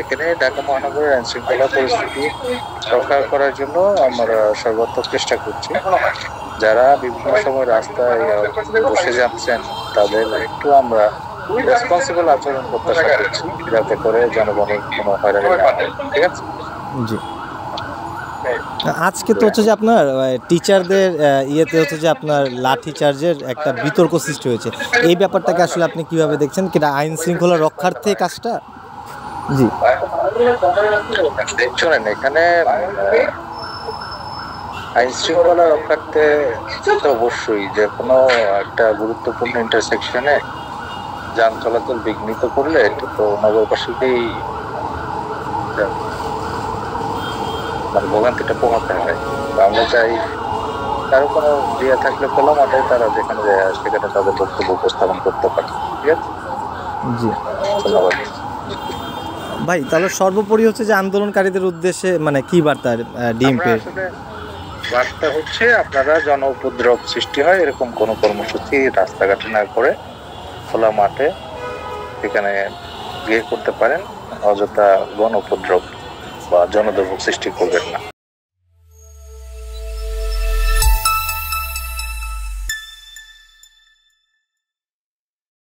এখানে ঢাকা মহানগরের আইন শৃঙ্খলা পরিস্থিতি রক্ষা করার জন্য আমরা সর্বাত্মক চেষ্টা করছি। যারা বিভিন্ন সময় রাস্তায় বসে যাচ্ছেন তাদের একটু আমরা রেসপন্সিবল আচরণ প্রত্যাশা করছি, যাতে করে জনগণের কোনো হয়রানি না হয়। ঠিক আছে? জি। আজকে তো হচ্ছে যে আপনার টিচারদের ইয়েতে হচ্ছে যে আপনার লাঠি চার্জের একটা বিতর্ক সৃষ্টি হয়েছে। এই ব্যাপারটাকে আসলে আপনি কিভাবে দেখছেন? কিনা আইন শৃঙ্খলা রক্ষার্থে কাজটা? জি। শোনেন, এখানে আইন শৃঙ্খলা রক্ষার্থে তো অবশ্যই যে কোনো একটা গুরুত্বপূর্ণ ইন্টারসেকশনে যান চলাচল বিঘ্নিত করলে এটা তো নগরবাসীকেই মানে ভোগান্তিটা পোহাতে হয়। আমরা চাই কারো কোনো ইয়ে থাকলে খোলা মাঠে তারা যেখানে যায় সেখানে তাদের বক্তব্য উপস্থাপন করতে পারে। ঠিক আছে? জি। ধন্যবাদ ভাই, তাহলে সর্বোপরি হচ্ছে যে আন্দোলনকারীদের উদ্দেশ্যে মানে কি বার্তা ডিএমপির? বার্তা হচ্ছে আপনারা জন উপদ্রব সৃষ্টি হয় এরকম কোনো কর্মসূচি রাস্তাঘাটে না করে খোলা মাঠে সেখানে গিয়ে করতে পারেন। অযথা গণ উপদ্রব বা জনদুর্ভোগ সৃষ্টি করবেন না।